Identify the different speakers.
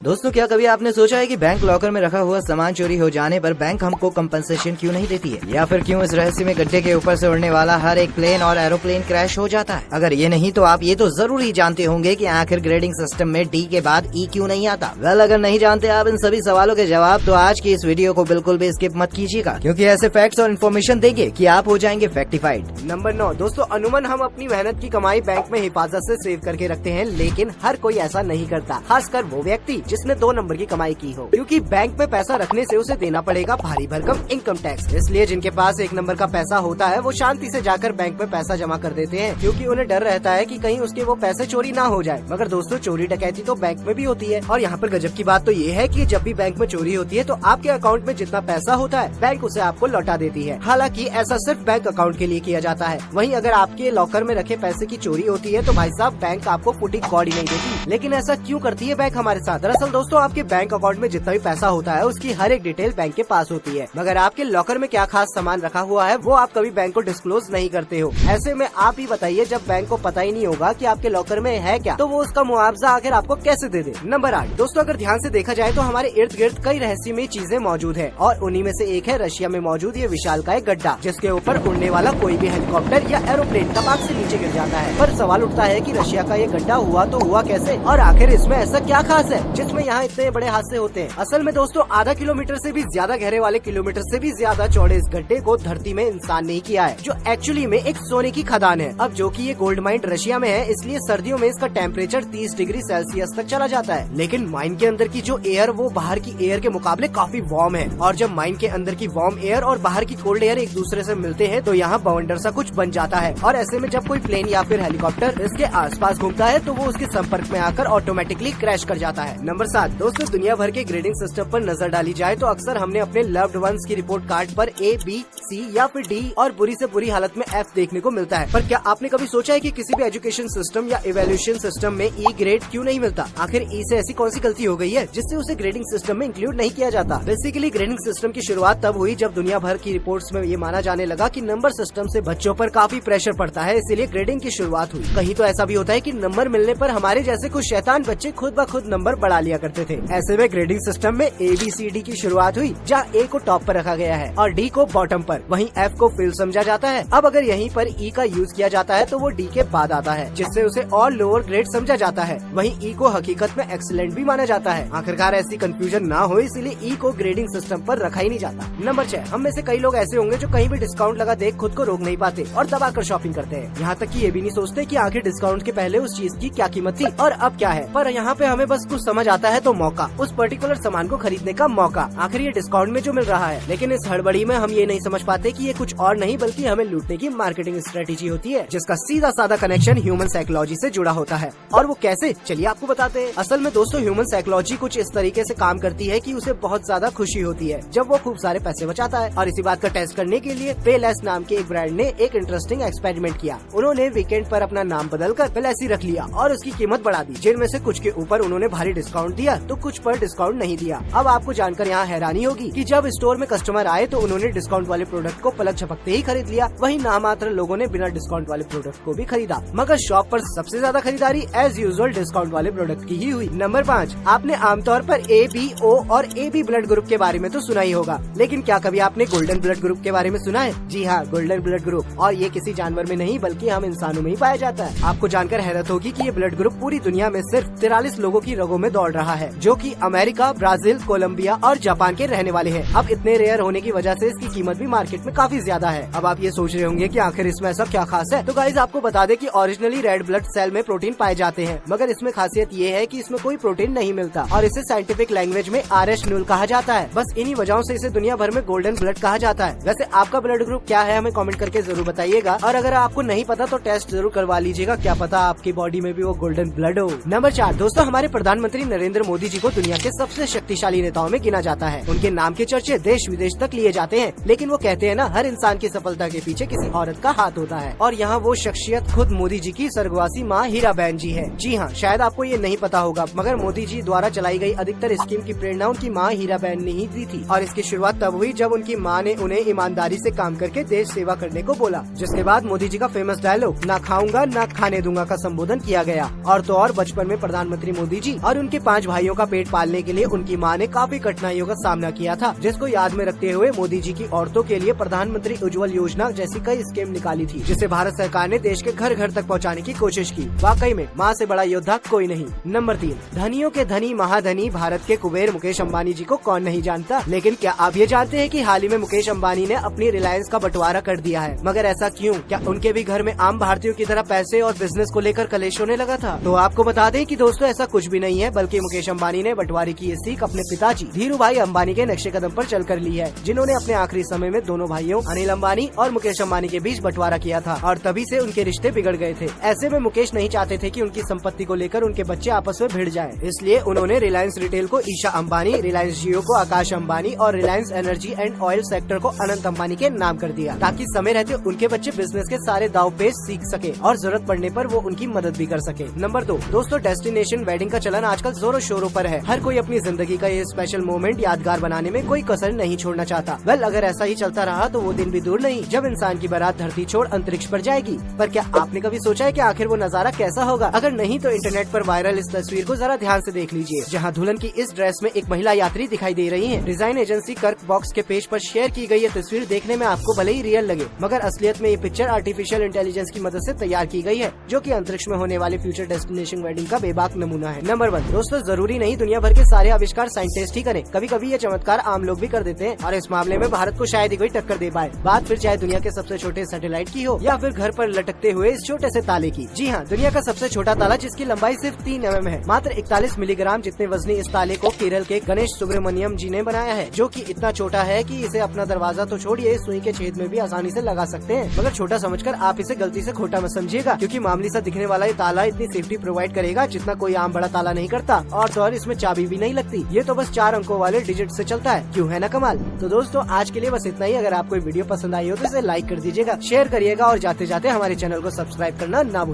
Speaker 1: दोस्तों, क्या कभी आपने सोचा है कि बैंक लॉकर में रखा हुआ सामान चोरी हो जाने पर बैंक हमको कंपनसेशन क्यों नहीं देती है, या फिर क्यों इस रहस्यमय गड्ढे के ऊपर से उड़ने वाला हर एक प्लेन और एरोप्लेन क्रैश हो जाता है? अगर ये नहीं तो आप ये तो जरूर ही जानते होंगे कि आखिर ग्रेडिंग सिस्टम में डी के बाद ई क्यों नहीं आता। वेल, अगर नहीं जानते आप इन सभी सवालों के जवाब, तो आज की इस वीडियो को बिल्कुल भी स्किप मत कीजिएगा, क्योंकि ऐसे फैक्ट्स और इन्फॉर्मेशन देंगे कि आप हो जाएंगे फैक्टिफाइड।
Speaker 2: नंबर 9 दोस्तों, अमूमन हम अपनी मेहनत की कमाई बैंक में हिफाजत से सेव करके रखते हैं, लेकिन हर कोई ऐसा नहीं करता, खासकर वो व्यक्ति जिसने 2 नंबर की कमाई की हो, क्योंकि बैंक में पैसा रखने से उसे देना पड़ेगा भारी भरकम इनकम टैक्स। इसलिए जिनके पास 1 नंबर का पैसा होता है वो शांति से जाकर बैंक में पैसा जमा कर देते हैं, क्योंकि उन्हें डर रहता है कि कहीं उसके वो पैसे चोरी ना हो जाए। मगर दोस्तों, चोरी डकैती तो बैंक में भी होती है, और यहाँ पर गजब की बात तो ये है कि जब भी बैंक में चोरी होती है तो आपके अकाउंट में जितना पैसा होता है बैंक उसे आपको लौटा देती है। हालांकि ऐसा सिर्फ बैंक अकाउंट के लिए किया जाता है। वहीं अगर आपके लॉकर में रखे पैसे की चोरी होती है तो भाई साहब, बैंक आपको फुटी कौड़ी नहीं देती। लेकिन ऐसा क्यों करती है बैंक हमारे साथ? दरअसल दोस्तों, आपके बैंक अकाउंट में जितना भी पैसा होता है उसकी हर एक डिटेल बैंक के पास होती है, मगर आपके लॉकर में क्या खास सामान रखा हुआ है वो आप कभी बैंक को डिस्क्लोज नहीं करते हो। ऐसे में आप ही बताइए, जब बैंक को पता ही नहीं होगा कि आपके लॉकर में है क्या, तो वो उसका मुआवजा आखिर आपको कैसे दे दे। नंबर 8 दोस्तों, अगर ध्यान से देखा जाए तो हमारे इर्द गिर्द कई रहस्यमय चीजें मौजूद है, और उन्हीं में से एक है रशिया में मौजूद ये विशालकाय गड्ढा, जिसके ऊपर उड़ने वाला कोई भी हेलीकॉप्टर या एरोप्लेन टपाक से नीचे गिर जाता है। पर सवाल उठता है कि रशिया का ये गड्ढा हुआ तो हुआ कैसे, और आखिर इसमें ऐसा क्या खास है जिसमें यहाँ इतने बड़े हादसे होते हैं। असल में दोस्तों, आधा किलोमीटर से भी ज्यादा गहरे वाले, किलोमीटर से भी ज्यादा चौड़े इस गड्ढे को धरती में इंसान नहीं किया है, जो एक्चुअली में एक सोने की खदान है। अब जो कि ये गोल्ड माइन रशिया में है, इसलिए सर्दियों में इसका टेम्परेचर 30 डिग्री सेल्सियस तक चला जाता है। लेकिन माइन के अंदर की जो एयर वो बाहर की एयर के मुकाबले काफी वार्म है, और जब माइन के अंदर की वार्म एयर और बाहर की कोल्ड एयर एक दूसरे से मिलते हैं तो यहाँ बवंडर सा कुछ बन जाता है, और ऐसे में जब कोई प्लेन या फिर हेलीकॉप्टर इसके आसपास घूमता है तो वो उसके संपर्क में आकर ऑटोमेटिकली क्रैश कर जाता है। नंबर 7 दोस्तों, दुनिया भर के ग्रेडिंग सिस्टम पर नजर डाली जाए तो अक्सर हमने अपने लव्ड वंस की रिपोर्ट कार्ड पर A, B, C या फिर D और बुरी से बुरी हालत में F देखने को मिलता है। पर क्या आपने कभी सोचा है कि किसी भी एजुकेशन सिस्टम या इवैल्यूएशन सिस्टम में E ग्रेड क्यों नहीं मिलता? आखिर E से ऐसी कौन सी गलती हो गई है जिससे उसे ग्रेडिंग सिस्टम में इंक्लूड नहीं किया जाता? बेसिकली ग्रेडिंग सिस्टम की शुरुआत तब हुई जब दुनिया भर की रिपोर्ट्स में ये माना जाने लगा कि नंबर सिस्टम से बच्चों पर काफी प्रेशर पड़ता है, इसीलिए ग्रेडिंग की शुरुआत हुई। कहीं तो ऐसा भी होता है कि नंबर मिलने पर हमारे जैसे कुछ शैतान बच्चे खुद ब खुद नंबर बढ़ा लिया करते थे। ऐसे में ग्रेडिंग सिस्टम में ABCD की शुरुआत हुई, जहाँ A को टॉप पर रखा गया है और D को बॉटम पर, वहीं F को फेल समझा जाता है। अब अगर यहीं पर E का यूज किया जाता है तो वो D के बाद आता है, जिससे उसे और लोअर ग्रेड समझा जाता है। वहीं E को हकीकत में एक्सीलेंट भी माना जाता है। आखिरकार ऐसी कंफ्यूजन ना हो, इसीलिए E को ग्रेडिंग सिस्टम पर रखा ही नहीं जाता। नंबर 6, हम में से कई लोग ऐसे होंगे जो कहीं भी डिस्काउंट लगा देख खुद को रोक नहीं पाते और दबाकर शॉपिंग करते हैं। यहाँ तक कि ये भी नहीं सोचते कि आखिर डिस्काउंट के पहले उस चीज की क्या कीमत थी और अब क्या है। पर यहाँ पे हमें बस कुछ समझ आता है तो मौका, उस पर्टिकुलर सामान को खरीदने का मौका, आखिर ये डिस्काउंट में जो मिल रहा है। लेकिन इस हड़बड़ी में हम ये नहीं समझ पाते कि ये कुछ और नहीं बल्कि हमें लूटने की मार्केटिंग स्ट्रेटेजी होती है, जिसका सीधा साधा कनेक्शन ह्यूमन साइकोलॉजी से जुड़ा होता है। और वो कैसे, चलिए आपको बताते हैं। असल में दोस्तों, ह्यूमन साइकोलॉजी कुछ इस तरीके से काम करती है कि उसे बहुत ज्यादा खुशी होती है जब वो खूब सारे पैसे बचाता है। और इसी बात का टेस्ट करने के लिए पेलेस नाम के एक ब्रांड ने एक इंटरेस्टिंग एक्सपेरिमेंट किया। उन्होंने वीकेंड पर अपना नाम बदलकर पेलेसी रख लिया और उसकी कीमत बढ़ा दी, जिनमें से कुछ के ऊपर उन्होंने भारी डिस्काउंट दिया तो कुछ पर डिस्काउंट नहीं दिया। अब आपको जानकर यहाँ हैरानी होगी कि जब स्टोर में कस्टमर आए तो उन्होंने डिस्काउंट वाले प्रोडक्ट को पलक झपकते ही खरीद लिया, वहीं नामात्र लोगों ने बिना डिस्काउंट वाले प्रोडक्ट को भी खरीदा। मगर शॉप पर सबसे ज्यादा खरीदारी एज यूजुअल डिस्काउंट वाले प्रोडक्ट की ही हुई। नंबर 5, आपने आमतौर पर A, B, O और AB ब्लड ग्रुप के बारे में तो सुना ही होगा, लेकिन क्या कभी आपने गोल्डन ब्लड ग्रुप के बारे में सुना है? जी हाँ, गोल्डन ब्लड ग्रुप, और ये किसी जानवर में नहीं बल्कि हम इंसानों में ही पाया जाता है। आपको जानकर हैरत होगी कि ये ब्लड ग्रुप पूरी दुनिया में सिर्फ 43 लोगों की रगों में दौड़ रहा है, जो कि अमेरिका, ब्राजील, कोलंबिया और जापान के रहने वाले हैं। अब इतने रेयर होने की वजह से इसकी कीमत भी मार्केट में काफी ज्यादा है। अब आप ये सोच रहे होंगे कि आखिर इसमें ऐसा क्या खास है, तो गाइस आपको बता दें कि ओरिजिनली रेड ब्लड सेल में प्रोटीन पाए जाते हैं, मगर इसमें खासियत ये है कि इसमें कोई प्रोटीन नहीं मिलता और इसे साइंटिफिक लैंग्वेज में RH न्यूल कहा जाता है। बस इन्हीं वजहों से इसे दुनिया भर में गोल्डन ब्लड कहा जाता है। वैसे आपका ब्लड ग्रुप क्या है हमें कमेंट करके जरूर बताइएगा, और अगर आपको नहीं पता तो टेस्ट जरूर करवा लीजिएगा, क्या पता आपकी बॉडी में भी वो गोल्डन ब्लड हो। नंबर 4 दोस्तों, हमारे प्रधानमंत्री नरेंद्र मोदी जी को दुनिया के सबसे शक्तिशाली नेताओं में गिना जाता है। उनके नाम के चर्चे देश विदेश तक लिए जाते हैं, लेकिन वो कहते हैं ना, हर इंसान की सफलता के पीछे किसी औरत का हाथ होता है, और यहाँ वो शख्सियत खुद मोदी जी की स्वर्गवासी माँ हीराबेन जी है। जी हाँ, शायद आपको ये नहीं पता होगा, मगर मोदी जी द्वारा चलाई गई अधिकतर स्कीम की प्रेरणा उनकी माँ हीराबेन ने ही दी थी, और इसकी शुरुआत तब हुई जब उनकी माँ ने उन्हें ईमानदारी से काम करके देश सेवा करने को बोला, जिसके बाद मोदी जी का फेमस डायलॉग ना खाऊंगा ना खाने दूंगा का संबोधन किया गया। और तो और बचपन में प्रधानमंत्री मोदी जी और उनके 5 भाइयों का पेट पालने के लिए उनकी मां ने काफी कठिनाइयों का सामना किया था, जिसको याद में रखते हुए मोदी जी की औरतों के लिए प्रधानमंत्री उज्ज्वल योजना जैसी कई स्कीम निकाली थी, जिसे भारत सरकार ने देश के घर घर तक पहुंचाने की कोशिश की। वाकई में मां से बड़ा योद्धा कोई नहीं। नंबर 3, धनियों के धनी महाधनी भारत के कुबेर मुकेश अंबानी जी को कौन नहीं जानता। लेकिन क्या आप ये जानते हैं कि हाल ही में मुकेश अंबानी ने अपनी रिलायंस का बंटवारा कर दिया है। मगर ऐसा क्यों? क्या उनके भी घर में आम भारतीयों की तरह पैसे और बिजनेस को लेकर कलेश होने लगा था? तो आपको बता दें कि दोस्तों ऐसा कुछ भी नहीं है, बल्कि मुकेश अंबानी ने बंटवारे की ये सीख अपने पिताजी धीरू भाई अंबानी के नक्शे कदम पर चलकर ली है, जिन्होंने अपने आखिरी समय में दोनों भाइयों अनिल अंबानी और मुकेश अंबानी के बीच बंटवारा किया था और तभी से उनके रिश्ते बिगड़ गए थे। ऐसे में मुकेश नहीं चाहते थे कि उनकी संपत्ति को लेकर उनके बच्चे आपस में भिड़ जाएं। इसलिए उन्होंने रिलायंस रिटेल को ईशा अंबानी, रिलायंस जियो को आकाश अंबानी और Reliance energy and oil sector को अनंत अंबानी के नाम कर दिया, ताकि समय रहते उनके बच्चे बिजनेस के सारे दाव पेच सीख सके और जरूरत पड़ने पर वो उनकी मदद भी कर सके। नंबर 2, दोस्तों डेस्टिनेशन वेडिंग का चलन आजकल जोरों शोरों पर है। हर कोई अपनी जिंदगी का ये स्पेशल मोमेंट यादगार बनाने में कोई कसर नहीं छोड़ना चाहता। वेल, अगर ऐसा ही चलता रहा तो वो दिन भी दूर नहीं जब इंसान की बारात धरती छोड़ अंतरिक्ष पर जाएगी। पर क्या आपने कभी सोचा है कि आखिर वो नजारा कैसा होगा? अगर नहीं तो इंटरनेट पर वायरल इस तस्वीर को जरा ध्यान से देख लीजिए, जहाँ दुल्हन की इस ड्रेस में एक महिला यात्री दिखाई दे रही है। डिजाइन एजेंसी कर्क बॉक्स के पेज पर शेयर की गई ये तस्वीर देखने में आपको भले ही रियल लगे, मगर असलियत में ये पिक्चर आर्टिफिशियल इंटेलिजेंस की मदद से तैयार की गई है, जो कि अंतरिक्ष में होने वाली फ्यूचर डेस्टिनेशन वेडिंग का बेबाक नमूना है। नंबर 1, दोस्तों जरूरी नहीं दुनिया भर के सारे आविष्कार साइंटिस्ट ही करें, कभी कभी ये चमत्कार आम लोग भी कर देते हैं और इस मामले में भारत को शायद ही कोई टक्कर दे पाए। बात फिर चाहे दुनिया के सबसे छोटे सैटेलाइट की हो या फिर घर पर लटकते हुए इस छोटे से ताले की। जी हाँ, दुनिया का सबसे छोटा ताला जिसकी लंबाई सिर्फ 3 mm है। मात्र 41 मिलीग्राम जितने वजनी इस ताले को केरल के गणेश सुब्रमण्यम जी ने बनाया है, जो कि इतना छोटा है कि इसे अपना दरवाजा तो छोड़िए सुई के छेद में भी आसानी से लगा सकते हैं। मगर छोटा समझकर आप इसे गलती से खोटा मत समझिएगा, क्योंकि मामूली सा दिखने वाला ये ताला इतनी सेफ्टी प्रोवाइड करेगा जितना कोई आम बड़ा ताला नहीं करता। और तो और इसमें चाबी भी नहीं लगती, ये तो बस 4 अंकों वाले डिजिट से चलता है। क्यों है ना कमाल? तो दोस्तों आज के लिए बस इतना ही। अगर आपको वीडियो पसंद आई हो तो इसे लाइक कर दीजिएगा, शेयर करिएगा और जाते जाते हमारे चैनल को सब्सक्राइब करना ना भूलिए।